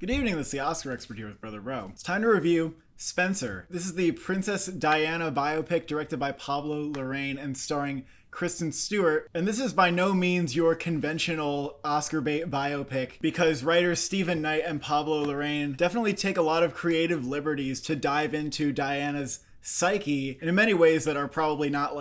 Good evening, this is the Oscar expert here with Brother Bro. It's time to review Spencer. This is the Princess Diana biopic directed by Pablo Larraín and starring Kristen Stewart. And this is by no means your conventional Oscar bait biopic because writers Stephen Knight and Pablo Larraín definitely take a lot of creative liberties to dive into Diana's psyche in many ways that are probably not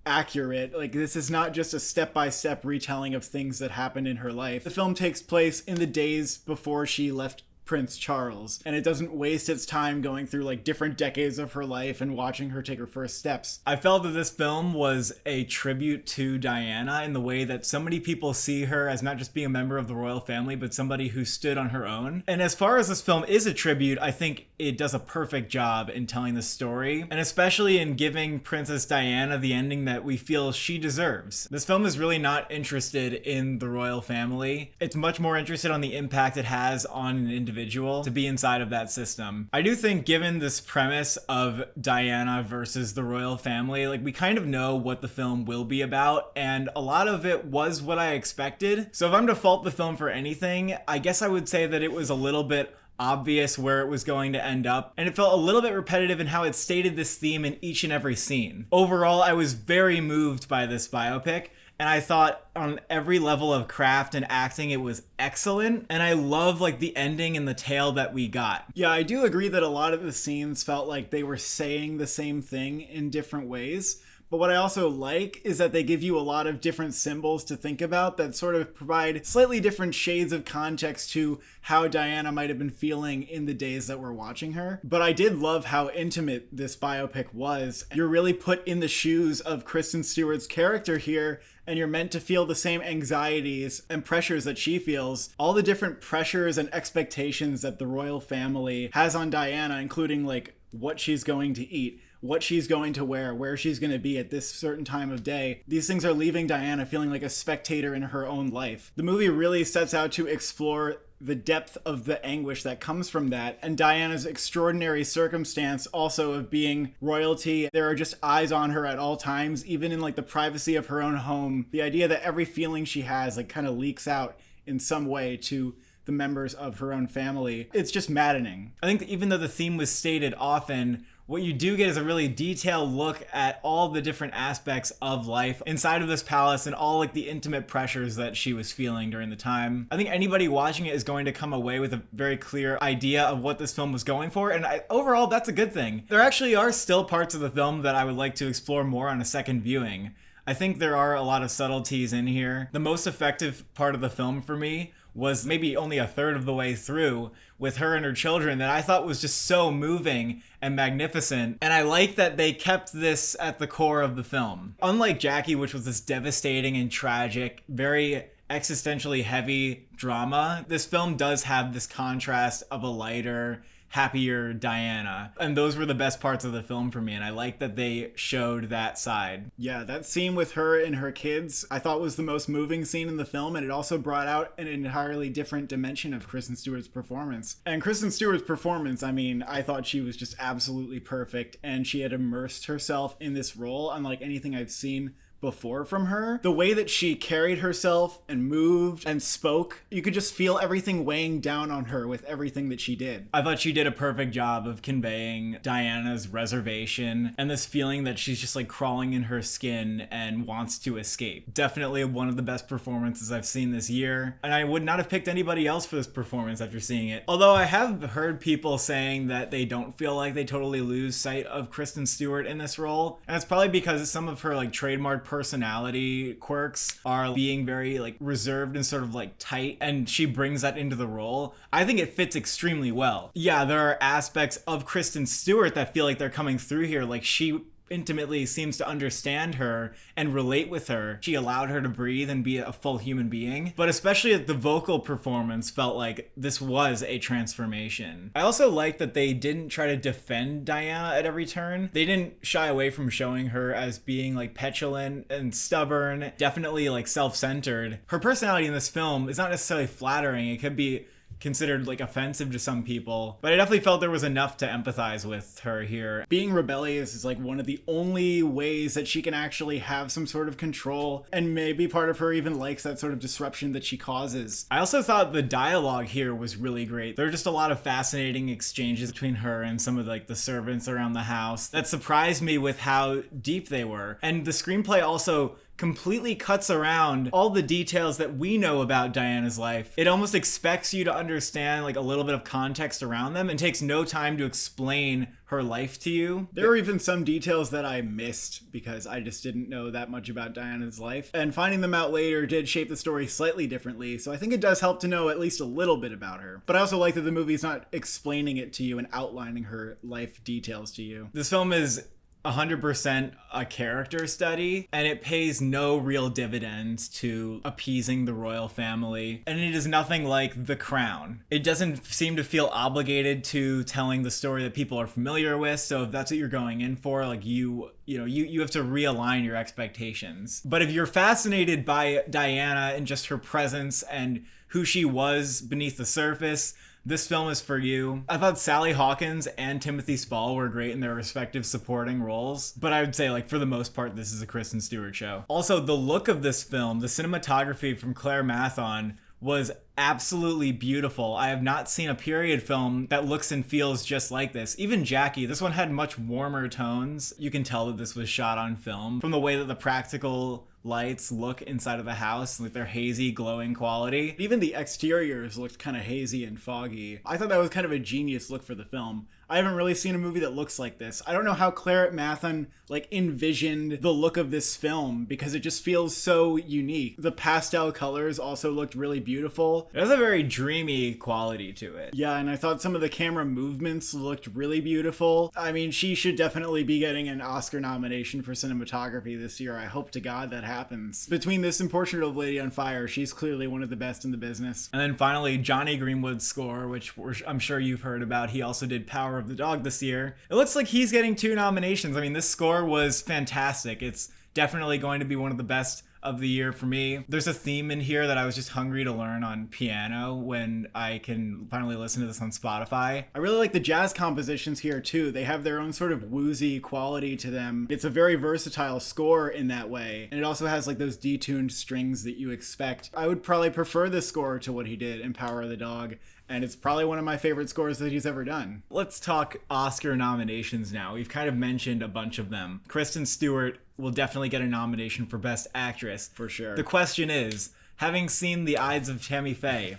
accurate. This is not just a step-by-step retelling of things that happened in her life. The film takes place in the days before she left Prince Charles, and it doesn't waste its time going through different decades of her life and watching her take her first steps. I felt that this film was a tribute to Diana in the way that so many people see her as not just being a member of the royal family, but somebody who stood on her own. And as far as this film is a tribute, I think it does a perfect job in telling the story, and especially in giving Princess Diana the ending that we feel she deserves. This film is really not interested in the royal family. It's much more interested on the impact it has on an individual to be inside of that system. I do think, given this premise of Diana versus the royal family, we kind of know what the film will be about, and a lot of it was what I expected. So if I'm to fault the film for anything, I guess I would say that it was a little bit obvious where it was going to end up, and it felt a little bit repetitive in how it stated this theme in each and every scene. Overall, I was very moved by this biopic, and I thought on every level of craft and acting it was excellent, and I love the ending and the tale that we got. Yeah, I do agree that a lot of the scenes felt like they were saying the same thing in different ways. But what I also like is that they give you a lot of different symbols to think about that sort of provide slightly different shades of context to how Diana might have been feeling in the days that we're watching her. But I did love how intimate this biopic was. You're really put in the shoes of Kristen Stewart's character here, and you're meant to feel the same anxieties and pressures that she feels. All the different pressures and expectations that the royal family has on Diana, including what she's going to eat, what she's going to wear, where she's going to be at this certain time of day. These things are leaving Diana feeling like a spectator in her own life. The movie really sets out to explore the depth of the anguish that comes from that, and Diana's extraordinary circumstance also of being royalty. There are just eyes on her at all times, even in the privacy of her own home. The idea that every feeling she has kind of leaks out in some way to the members of her own family. It's just maddening. I think that even though the theme was stated often, what you do get is a really detailed look at all the different aspects of life inside of this palace and all the intimate pressures that she was feeling during the time. I think anybody watching it is going to come away with a very clear idea of what this film was going for, and overall that's a good thing. There actually are still parts of the film that I would like to explore more on a second viewing. I think there are a lot of subtleties in here. The most effective part of the film for me was maybe only a third of the way through, with her and her children, that I thought was just so moving and magnificent. And I like that they kept this at the core of the film. Unlike Jackie, which was this devastating and tragic, very existentially heavy drama, this film does have this contrast of a lighter, happier Diana. And those were the best parts of the film for me, and I like that they showed that side. Yeah, that scene with her and her kids I thought was the most moving scene in the film, and it also brought out an entirely different dimension of Kristen Stewart's performance. And Kristen Stewart's performance, I thought she was just absolutely perfect, and she had immersed herself in this role unlike anything I've seen before from her. The way that she carried herself and moved and spoke, you could just feel everything weighing down on her with everything that she did. I thought she did a perfect job of conveying Diana's reservation and this feeling that she's just crawling in her skin and wants to escape. Definitely one of the best performances I've seen this year, and I would not have picked anybody else for this performance after seeing it. Although I have heard people saying that they don't feel like they totally lose sight of Kristen Stewart in this role, and it's probably because some of her trademark personality quirks are being very reserved and sort of tight, and she brings that into the role. I think it fits extremely well. Yeah, there are aspects of Kristen Stewart that feel like they're coming through here. She intimately seems to understand her and relate with her. She allowed her to breathe and be a full human being. But especially the vocal performance felt like this was a transformation. I also like that they didn't try to defend Diana at every turn. They didn't shy away from showing her as being petulant and stubborn, definitely self-centered. Her personality in this film is not necessarily flattering. It could be considered like offensive to some people, but I definitely felt there was enough to empathize with her here. Being rebellious is like one of the only ways that she can actually have some sort of control, and maybe part of her even likes that sort of disruption that she causes. I also thought the dialogue here was really great. There were just a lot of fascinating exchanges between her and some of like the servants around the house that surprised me with how deep they were. And the screenplay also completely cuts around all the details that we know about Diana's life. It almost expects you to understand like a little bit of context around them and takes no time to explain her life to you. There were even some details that I missed because I just didn't know that much about Diana's life. And finding them out later did shape the story slightly differently, so I think it does help to know at least a little bit about her. But I also like that the movie's not explaining it to you and outlining her life details to you. This film is 100% a character study, and it pays no real dividends to appeasing the royal family, and it is nothing like The Crown. It doesn't seem to feel obligated to telling the story that people are familiar with, so if that's what you're going in for, like you have to realign your expectations. But if you're fascinated by Diana and just her presence and who she was beneath the surface, this film is for you. I thought Sally Hawkins and Timothy Spall were great in their respective supporting roles, but I would say, like, for the most part, this is a Kristen Stewart show. Also, the look of this film, the cinematography from Claire Mathon, was absolutely beautiful. I have not seen a period film that looks and feels just like this. Even Jackie, this one had much warmer tones. You can tell that this was shot on film from the way that the practical lights look inside of the house, like their hazy, glowing quality. Even the exteriors looked kind of hazy and foggy. I thought that was kind of a genius look for the film. I haven't really seen a movie that looks like this. I don't know how Claire Mathon envisioned the look of this film because it just feels so unique. The pastel colors also looked really beautiful. It has a very dreamy quality to it. Yeah, and I thought some of the camera movements looked really beautiful. I mean, she should definitely be getting an Oscar nomination for cinematography this year. I hope to God that happens. Between this and Portrait of a Lady on Fire, she's clearly one of the best in the business. And then finally, Johnny Greenwood's score, which I'm sure you've heard about. He also did Power of the Dog this year. It looks like he's getting 2 nominations. I mean, this score was fantastic. It's definitely going to be one of the best of the year for me. There's a theme in here that I was just hungry to learn on piano when I can finally listen to this on Spotify. I really like the jazz compositions here too. They have their own sort of woozy quality to them. It's a very versatile score in that way. And it also has like those detuned strings that you expect. I would probably prefer this score to what he did in Power of the Dog. And it's probably one of my favorite scores that he's ever done. Let's talk Oscar nominations now. We've kind of mentioned a bunch of them. Kristen Stewart will definitely get a nomination for Best Actress. For sure. The question is, having seen The Eyes of Tammy Faye,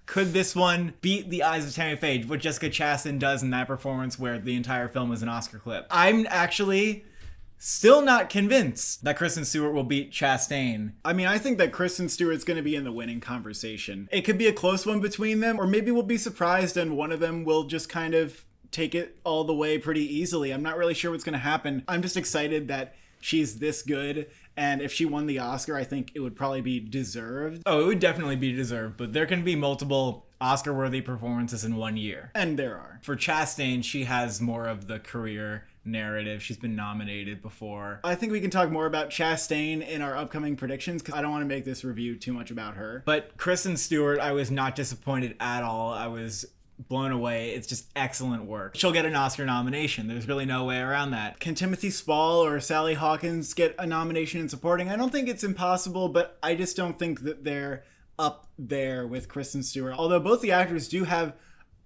could this one beat The Eyes of Tammy Faye, what Jessica Chastain does in that performance where the entire film is an Oscar clip? I'm actually still not convinced that Kristen Stewart will beat Chastain. I mean, I think that Kristen Stewart's going to be in the winning conversation. It could be a close one between them, or maybe we'll be surprised and one of them will just kind of take it all the way pretty easily. I'm not really sure what's going to happen. I'm just excited that she's this good, and if she won the Oscar, I think it would probably be deserved. Oh, it would definitely be deserved, but there can be multiple Oscar-worthy performances in one year. And there are. For Chastain, she has more of the career narrative. She's been nominated before. I think we can talk more about Chastain in our upcoming predictions because I don't want to make this review too much about her. But Kristen Stewart, I was not disappointed at all. I was blown away. It's just excellent work. She'll get an Oscar nomination. There's really no way around that. Can Timothy Spall or Sally Hawkins get a nomination in supporting? I don't think it's impossible, but I just don't think that they're up there with Kristen Stewart. Although both the actors do have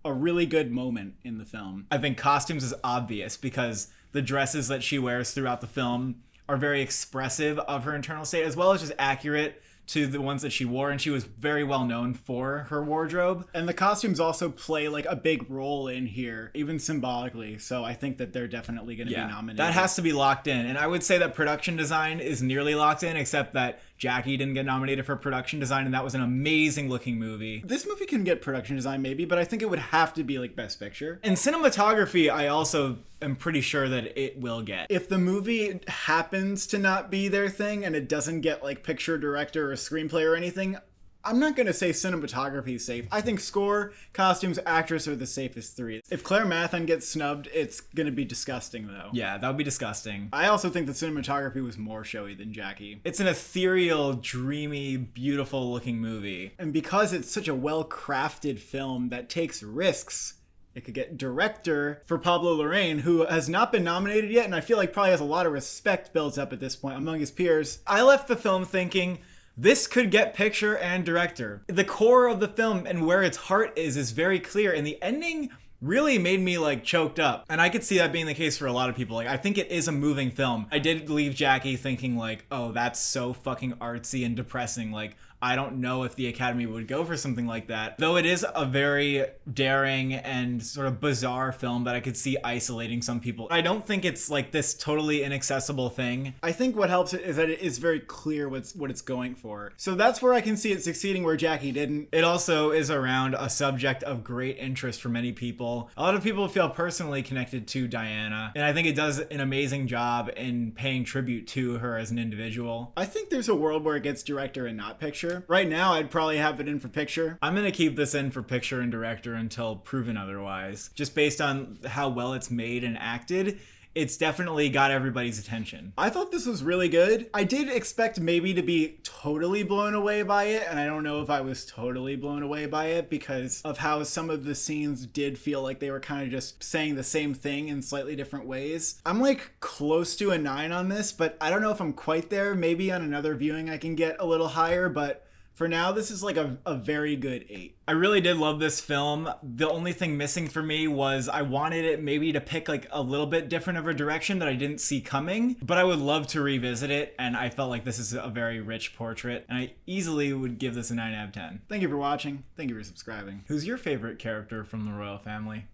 a really good moment in the film. I think costumes is obvious because the dresses that she wears throughout the film are very expressive of her internal state, as well as just accurate to the ones that she wore, and she was very well known for her wardrobe. And the costumes also play like a big role in here, even symbolically, so I think that they're definitely going to be nominated. That has to be locked in, and I would say that production design is nearly locked in, except that Jackie didn't get nominated for production design, and that was an amazing looking movie. This movie can get production design maybe, but I think it would have to be like Best Picture. And cinematography, I also am pretty sure that it will get. If the movie happens to not be their thing and it doesn't get like picture director or screenplay or anything, I'm not going to say cinematography is safe. I think score, costumes, actress are the safest three. If Claire Mathin gets snubbed, it's going to be disgusting, though. Yeah, that would be disgusting. I also think the cinematography was more showy than Jackie. It's an ethereal, dreamy, beautiful looking movie. And because it's such a well-crafted film that takes risks, it could get director for Pablo Larraín, who has not been nominated yet, and I feel like probably has a lot of respect built up at this point among his peers. I left the film thinking, this could get picture and director. The core of the film and where its heart is very clear, and the ending really made me like choked up. And I could see that being the case for a lot of people. Like, I think it is a moving film. I did leave Jackie thinking like, oh, that's so fucking artsy and depressing. Like, I don't know if the Academy would go for something like that. Though it is a very daring and sort of bizarre film that I could see isolating some people. I don't think it's like this totally inaccessible thing. I think what helps it is that it is very clear what it's going for. So that's where I can see it succeeding where Jackie didn't. It also is around a subject of great interest for many people. A lot of people feel personally connected to Diana, and I think it does an amazing job in paying tribute to her as an individual. I think there's a world where it gets director and not picture. Right now, I'd probably have it in for picture. I'm gonna keep this in for picture and director until proven otherwise. Just based on how well it's made and acted, it's definitely got everybody's attention. I thought this was really good. I did expect maybe to be totally blown away by it, and I don't know if I was totally blown away by it because of how some of the scenes did feel like they were kind of just saying the same thing in slightly different ways. I'm like close to a 9 on this, but I don't know if I'm quite there. Maybe on another viewing I can get a little higher, but for now, this is like a very good 8. I really did love this film. The only thing missing for me was I wanted it maybe to pick like a little bit different of a direction that I didn't see coming, but I would love to revisit it, and I felt like this is a very rich portrait, and I easily would give this a 9 out of 10. Thank you for watching. Thank you for subscribing. Who's your favorite character from the royal family?